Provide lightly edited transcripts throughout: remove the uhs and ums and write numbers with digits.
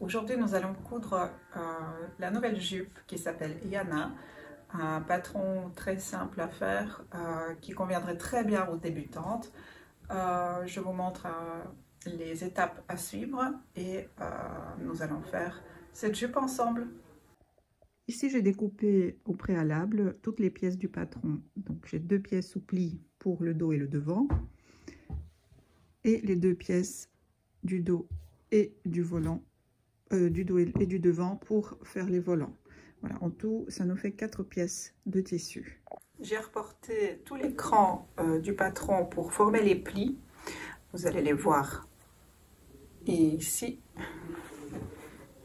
Aujourd'hui, nous allons coudre la nouvelle jupe qui s'appelle Yana, un patron très simple à faire qui conviendrait très bien aux débutantes. Je vous montre les étapes à suivre et nous allons faire cette jupe ensemble. Ici, j'ai découpé au préalable toutes les pièces du patron. Donc, j'ai 2 pièces sous pli pour le dos et le devant et les 2 pièces du dos et du volant. Du dos et du devant pour faire les volants. Voilà, en tout, ça nous fait 4 pièces de tissu. J'ai reporté tous les crans du patron pour former les plis. Vous allez les voir ici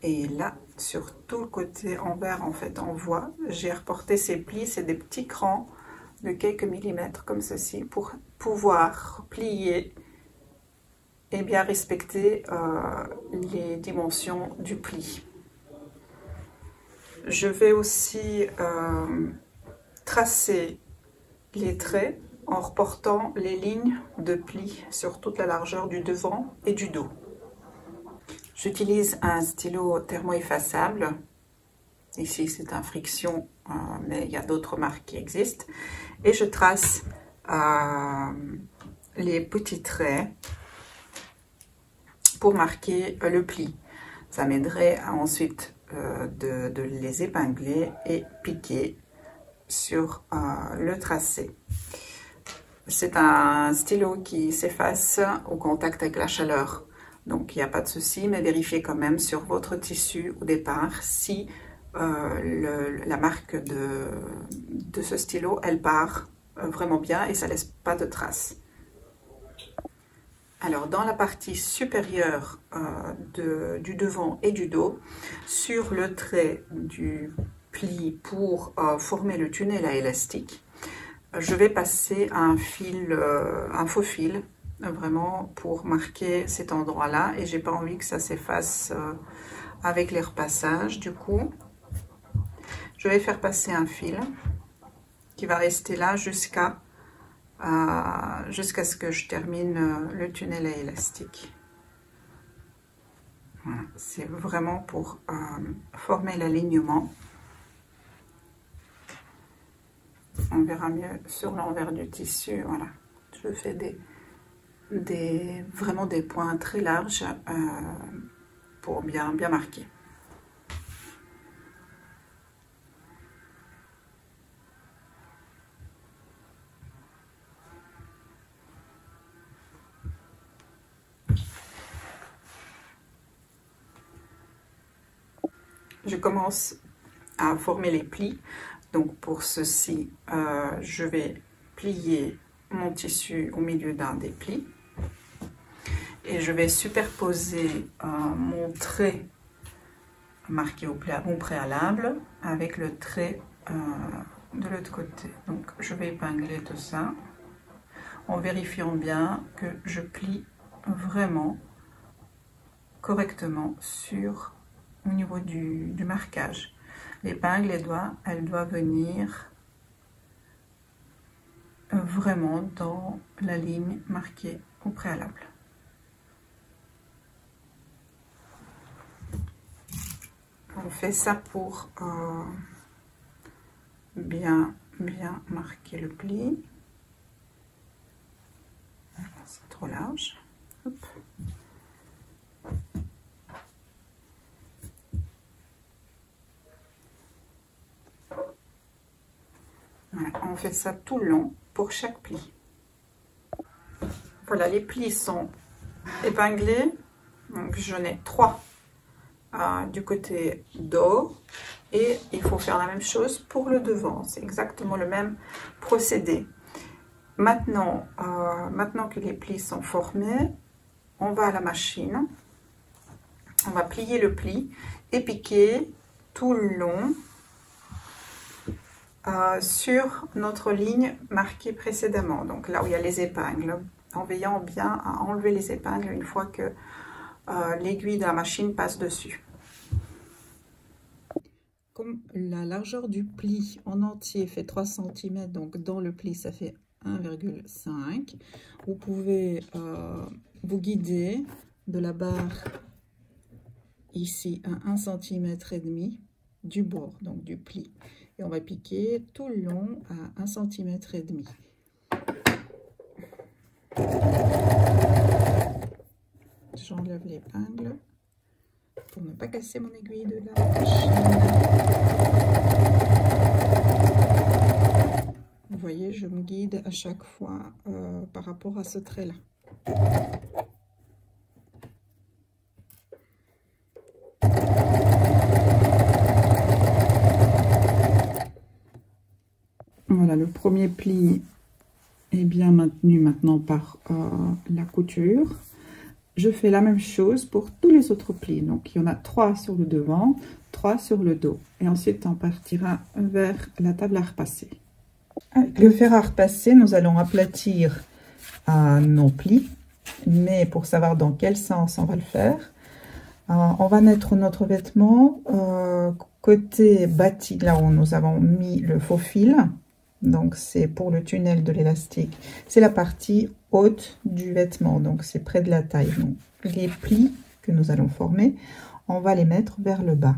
et là, sur tout le côté envers, en fait, on voit. J'ai reporté ces plis, c'est des petits crans de quelques millimètres comme ceci pour pouvoir plier et bien respecter les dimensions du pli. Je vais aussi tracer les traits en reportant les lignes de pli sur toute la largeur du devant et du dos. J'utilise un stylo thermo-effaçable. Ici, c'est un Friction, mais il y a d'autres marques qui existent. Et je trace les petits traits pour marquer le pli. Ça m'aiderait ensuite de les épingler et piquer sur le tracé. C'est un stylo qui s'efface au contact avec la chaleur. Donc il n'y a pas de souci, mais vérifiez quand même sur votre tissu au départ si la marque de ce stylo, elle part vraiment bien et ça laisse pas de traces. Alors, dans la partie supérieure du devant et du dos, sur le trait du pli pour former le tunnel à élastique, je vais passer un fil, un faux fil, vraiment pour marquer cet endroit-là. Et j'ai pas envie que ça s'efface avec les repassages. Du coup, je vais faire passer un fil qui va rester là jusqu'à ce que je termine le tunnel à élastique. Voilà, c'est vraiment pour former l'alignement. On verra mieux sur l'envers du tissu. Voilà, je fais vraiment des points très larges pour bien marquer. Je commence à former les plis. Donc pour ceci, je vais plier mon tissu au milieu d'un des plis. Et je vais superposer mon trait marqué au préalable avec le trait de l'autre côté. Donc je vais épingler tout ça en vérifiant bien que je plie vraiment correctement au niveau du marquage. L'épingle, elle doit venir vraiment dans la ligne marquée au préalable. On fait ça pour bien marquer le pli. C'est trop large. Hop. Voilà, on fait ça tout le long pour chaque pli. Voilà, les plis sont épinglés. Donc j'en ai 3 du côté dos et il faut faire la même chose pour le devant. C'est exactement le même procédé. Maintenant, maintenant que les plis sont formés, on va à la machine. On va plier le pli et piquer tout le long sur notre ligne marquée précédemment, donc là où il y a les épingles, en veillant bien à enlever les épingles une fois que l'aiguille de la machine passe dessus. Comme la largeur du pli en entier fait 3 cm, donc dans le pli ça fait 1,5, vous pouvez vous guider de la barre ici à 1,5 cm du bord, donc du pli. Et on va piquer tout le long à 1,5 cm. J'enlève l'épingle pour ne pas casser mon aiguille de la machine. Vous voyez, je me guide à chaque fois par rapport à ce trait-là. Voilà, le premier pli est bien maintenu maintenant par la couture. Je fais la même chose pour tous les autres plis. Donc, il y en a 3 sur le devant, 3 sur le dos. Et ensuite, on partira vers la table à repasser. Avec le fer à repasser, nous allons aplatir nos plis. Mais pour savoir dans quel sens on va le faire, on va mettre notre vêtement côté bâti, là où nous avons mis le faux fil. Donc, c'est pour le tunnel de l'élastique. C'est la partie haute du vêtement, donc c'est près de la taille. Donc, les plis que nous allons former, on va les mettre vers le bas.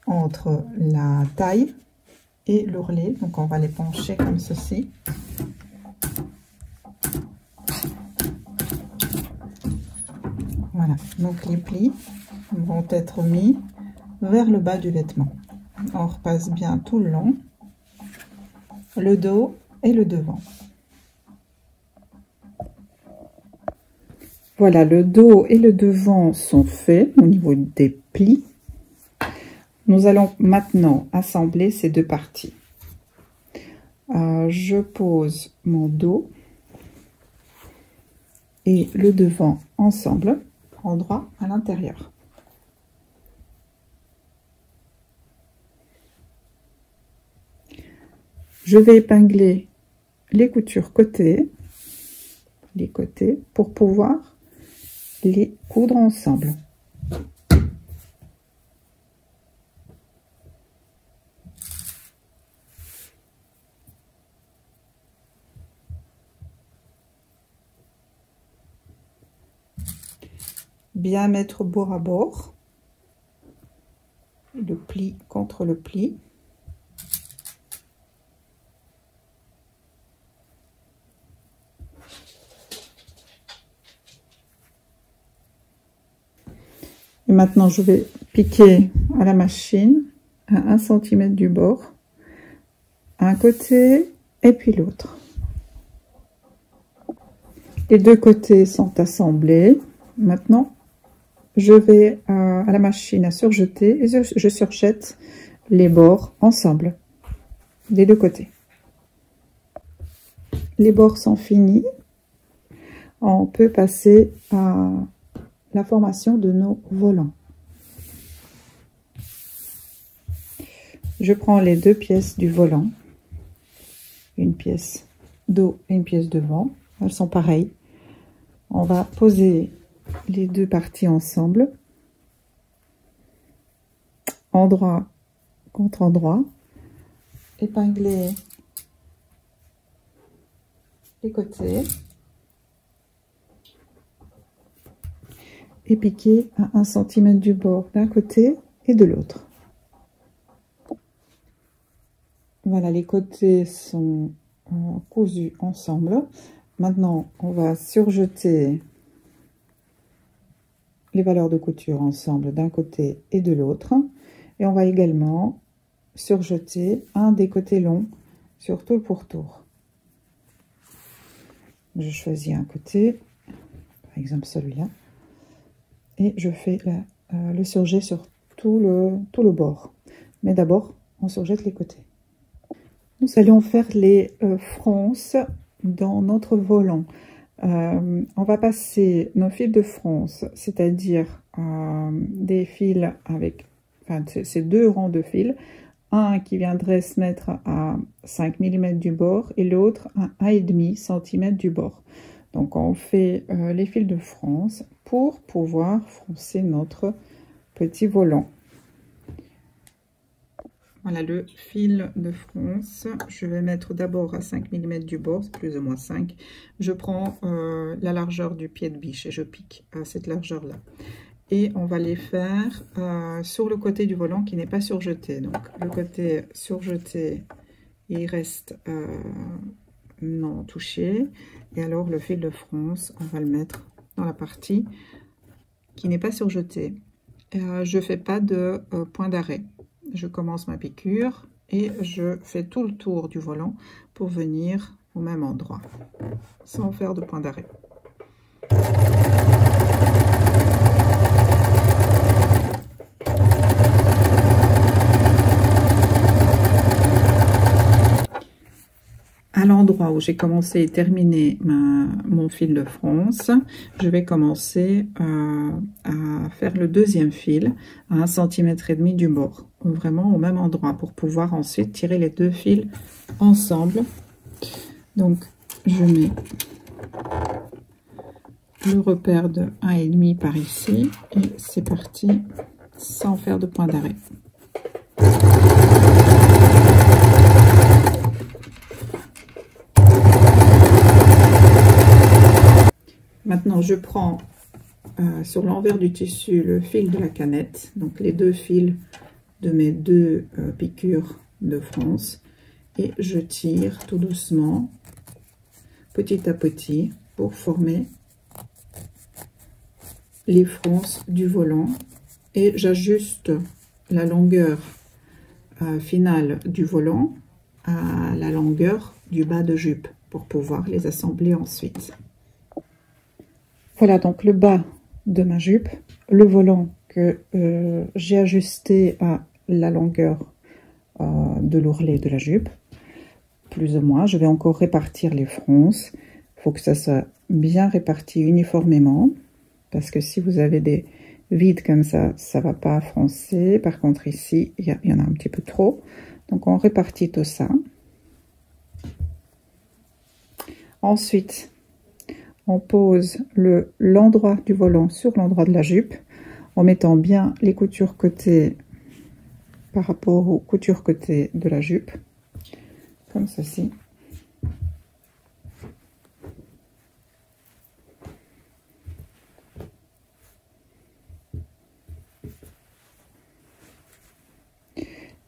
Entre la taille et l'ourlet. Donc, on va les pencher comme ceci. Voilà, donc les plis vont être mis vers le bas du vêtement. On repasse bien tout le long. Le dos et le devant. Voilà, le dos et le devant sont faits au niveau des plis. Nous allons maintenant assembler ces deux parties. Je pose mon dos et le devant ensemble, endroit à l'intérieur. Je vais épingler les coutures côté, pour pouvoir les coudre ensemble. Bien mettre bord à bord, le pli contre le pli. Et maintenant, je vais piquer à la machine à 1 cm du bord, un côté et puis l'autre. Les deux côtés sont assemblés. Maintenant, je vais à la machine à surjeter et je surjette les bords ensemble, des deux côtés. Les bords sont finis. On peut passer à la formation de nos volants. Je prends les deux pièces du volant, une pièce dos et une pièce devant, elles sont pareilles. On va poser les deux parties ensemble, endroit contre endroit, épingler les côtés et piquer à 1 cm du bord d'un côté et de l'autre. Voilà, les côtés sont cousus ensemble. Maintenant, on va surjeter les valeurs de couture ensemble d'un côté et de l'autre. Et on va également surjeter un des côtés longs sur tout le pourtour. Je choisis un côté, par exemple celui-là. Et je fais le surjet sur tout le bord. Mais d'abord, on surjette les côtés. Nous allons faire les fronces dans notre volant. On va passer nos fils de fronce, c'est-à-dire des fils avec, enfin, ces deux rangs de fils, un qui viendrait se mettre à 5 mm du bord et l'autre à 1,5 cm du bord. Donc on fait les fils de fronce pour pouvoir froncer notre petit volant. Voilà le fil de fronce. Je vais mettre d'abord à 5 mm du bord, c'est plus ou moins 5. Je prends la largeur du pied de biche et je pique à cette largeur là. et on va les faire sur le côté du volant qui n'est pas surjeté. Donc le côté surjeté, il reste non touché, et alors le fil de France, on va le mettre dans la partie qui n'est pas surjetée. Je ne fais pas de point d'arrêt. Je commence ma piqûre et je fais tout le tour du volant pour venir au même endroit, sans faire de point d'arrêt. À l'endroit où j'ai commencé et terminé mon fil de France, je vais commencer à faire le deuxième fil à 1,5 cm du bord, vraiment au même endroit, pour pouvoir ensuite tirer les deux fils ensemble. Donc je mets le repère de 1,5 par ici et c'est parti sans faire de point d'arrêt. Maintenant, je prends sur l'envers du tissu le fil de la canette, donc les deux fils de mes deux piqûres de France, et je tire tout doucement, petit à petit, pour former les fronces du volant, et j'ajuste la longueur finale du volant à la longueur du bas de jupe pour pouvoir les assembler ensuite. Voilà donc le bas de ma jupe, le volant que j'ai ajusté à la longueur de l'ourlet de la jupe, plus ou moins. Je vais encore répartir les fronces. Il faut que ça soit bien réparti uniformément, parce que si vous avez des vides comme ça, ça ne va pas froncer. Par contre ici, il y en a un petit peu trop. Donc on répartit tout ça. Ensuite, on pose l'endroit du volant sur l'endroit de la jupe en mettant bien les coutures côté par rapport aux coutures côté de la jupe, comme ceci.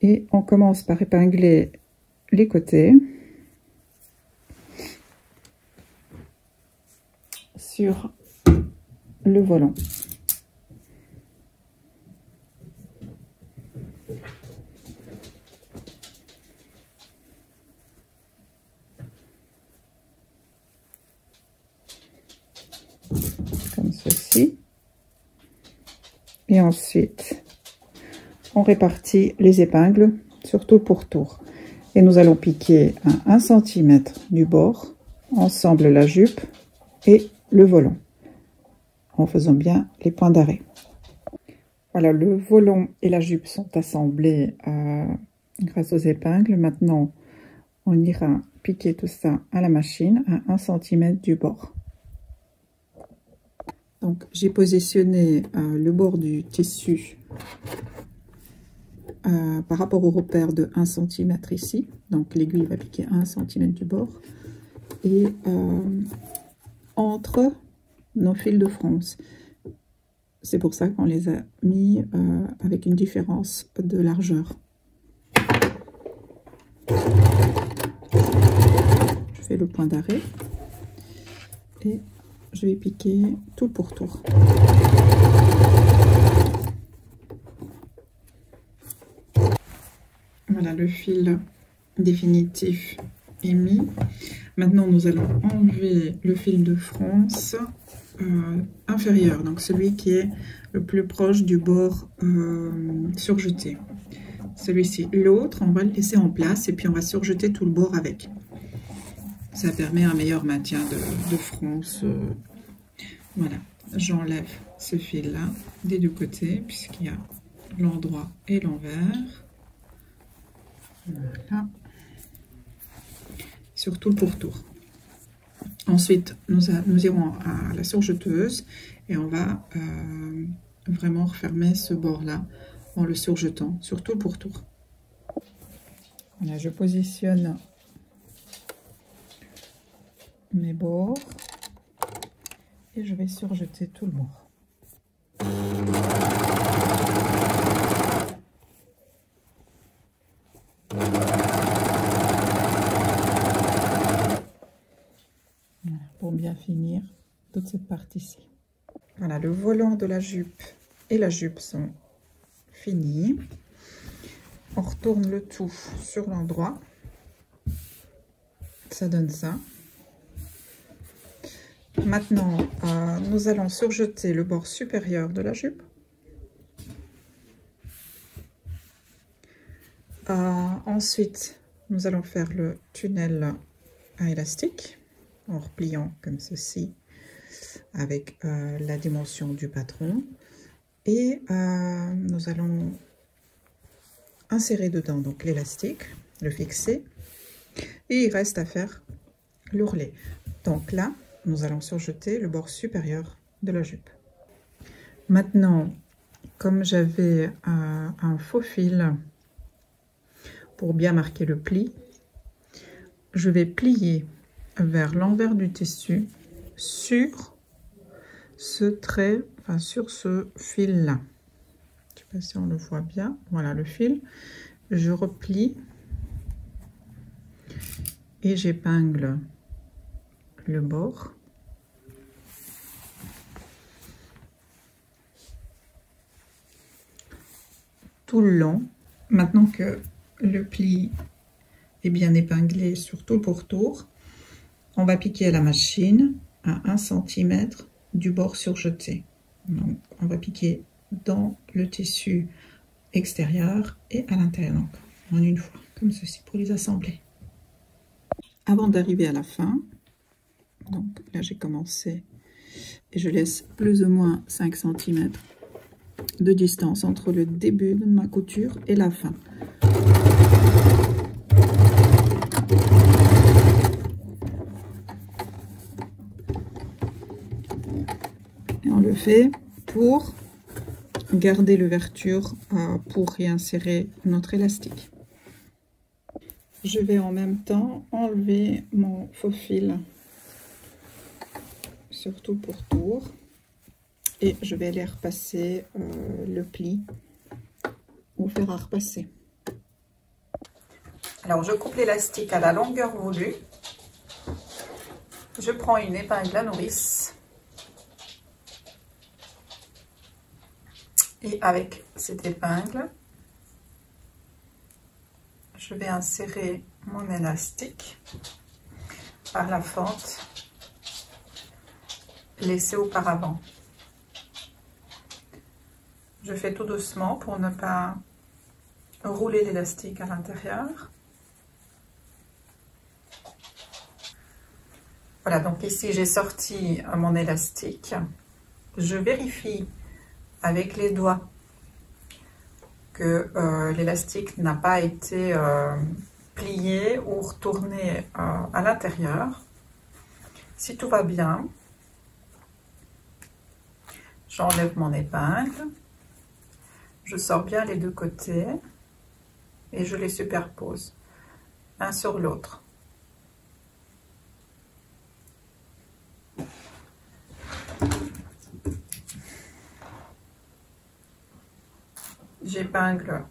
Et on commence par épingler les côtés sur le volant. Comme ceci. Et ensuite, on répartit les épingles sur tour pour tour. Et nous allons piquer à 1 cm du bord, ensemble la jupe et le volant, en faisant bien les points d'arrêt. Voilà, le volant et la jupe sont assemblés grâce aux épingles. Maintenant, on ira piquer tout ça à la machine à 1 cm du bord. Donc, j'ai positionné le bord du tissu par rapport au repère de 1 cm ici. Donc, l'aiguille va piquer à 1 cm du bord. Et entre nos fils de France. C'est pour ça qu'on les a mis avec une différence de largeur. Je fais le point d'arrêt et je vais piquer tout pour tour. Voilà, le fil définitif est mis. Maintenant, nous allons enlever le fil de France inférieur, donc celui qui est le plus proche du bord surjeté. Celui-ci, l'autre, on va le laisser en place et puis on va surjeter tout le bord avec. Ça permet un meilleur maintien de fronce. Voilà, j'enlève ce fil-là des deux côtés, puisqu'il y a l'endroit et l'envers. Voilà. Sur tout le pourtour. Ensuite, nous irons à la surjeteuse et on va vraiment refermer ce bord-là en le surjetant sur tout le pourtour. Voilà, je positionne mes bords et je vais surjeter tout le bord. finir toute cette partie-ci. Voilà, le volant de la jupe et la jupe sont finis. On retourne le tout sur l'endroit. Ça donne ça. Maintenant, nous allons surjeter le bord supérieur de la jupe. Ensuite, nous allons faire le tunnel à élastique en repliant comme ceci avec la dimension du patron. Et nous allons insérer dedans donc l'élastique, le fixer. Et il reste à faire l'ourlet. Donc là, nous allons surjeter le bord supérieur de la jupe. Maintenant, comme j'avais un faux fil pour bien marquer le pli, je vais plier vers l'envers du tissu sur ce trait, enfin sur ce fil là. Je ne sais pas si on le voit bien. Voilà le fil. Je replie et j'épingle le bord. Tout le long. Maintenant que le pli est bien épinglé sur tout le pourtour, on va piquer à la machine à 1 cm du bord surjeté. Donc on va piquer dans le tissu extérieur et à l'intérieur, donc en une fois, comme ceci, pour les assembler. Avant d'arriver à la fin, donc là j'ai commencé et je laisse plus ou moins 5 cm de distance entre le début de ma couture et la fin. Et on le fait pour garder l'ouverture pour réinsérer notre élastique. Je vais en même temps enlever mon faux fil sur tout le pourtour et je vais aller repasser le pli ou faire à repasser. Alors je coupe l'élastique à la longueur voulue. Je prends une épingle à nourrice et avec cette épingle, je vais insérer mon élastique par la fente laissée auparavant. Je fais tout doucement pour ne pas rouler l'élastique à l'intérieur. Voilà, donc ici j'ai sorti mon élastique. Je vérifie avec les doigts que l'élastique n'a pas été plié ou retourné à l'intérieur. Si tout va bien, j'enlève mon épingle, je sors bien les deux côtés et je les superpose un sur l'autre. J'épingle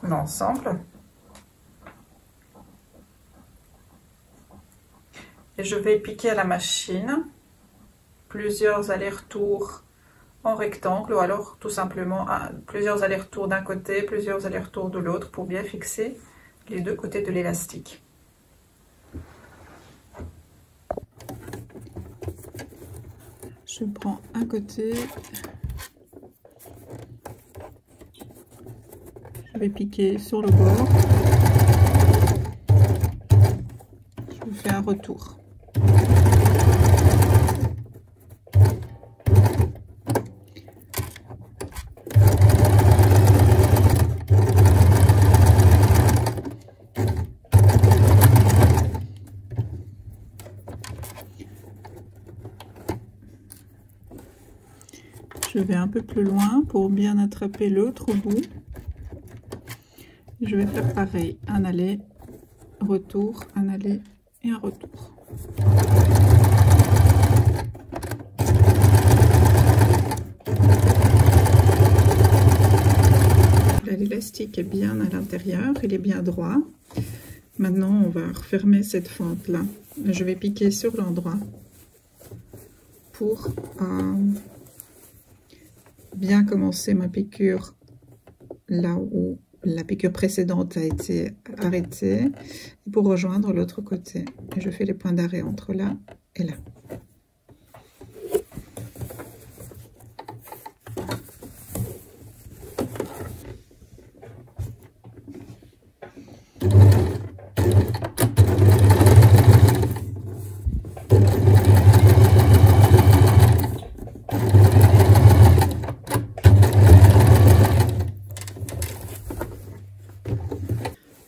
l'ensemble et je vais piquer à la machine plusieurs allers-retours en rectangle ou alors tout simplement plusieurs allers-retours d'un côté, plusieurs allers-retours de l'autre pour bien fixer les deux côtés de l'élastique. Je prends un côté, je vais piquer sur le bord, je fais un retour. Je vais un peu plus loin pour bien attraper l'autre bout. Je vais faire pareil, un aller, retour, un aller et un retour. L'élastique est bien à l'intérieur, il est bien droit. Maintenant, on va refermer cette fente-là. Je vais piquer sur l'endroit pour bien commencer ma piqûre là où la piqûre précédente a été arrêtée pour rejoindre l'autre côté. Et je fais les points d'arrêt entre là et là.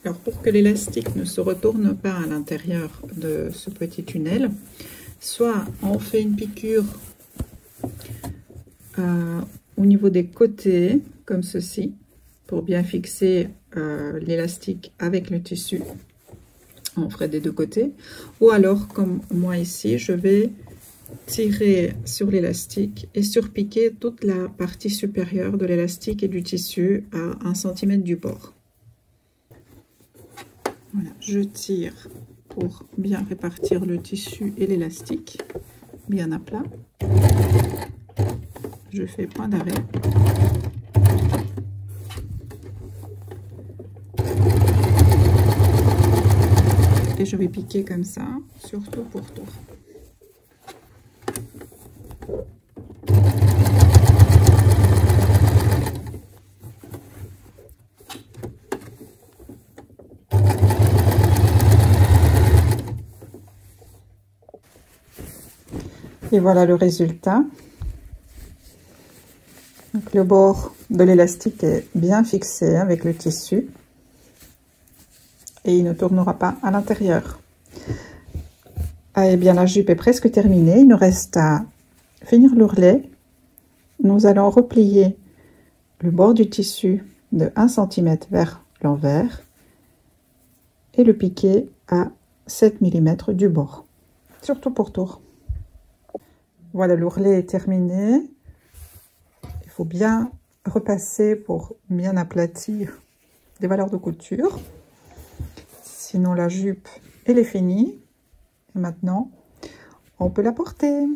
Alors pour que l'élastique ne se retourne pas à l'intérieur de ce petit tunnel, soit on fait une piqûre au niveau des côtés, comme ceci, pour bien fixer l'élastique avec le tissu. On ferait des deux côtés. Ou alors, comme moi ici, je vais tirer sur l'élastique et surpiquer toute la partie supérieure de l'élastique et du tissu à 1 cm du bord. Voilà, je tire pour bien répartir le tissu et l'élastique, bien à plat. Je fais point d'arrêt. Et je vais piquer comme ça, sur tour pour tour. Et voilà le résultat. Donc, le bord de l'élastique est bien fixé avec le tissu et il ne tournera pas à l'intérieur. Et bien la jupe est presque terminée. Il nous reste à finir l'ourlet. Nous allons replier le bord du tissu de 1 cm vers l'envers et le piquer à 7 mm du bord, sur tour pour tour. Voilà, l'ourlet est terminé. Il faut bien repasser pour bien aplatir les valeurs de couture. Sinon, la jupe, elle est finie. Et maintenant, on peut la porter.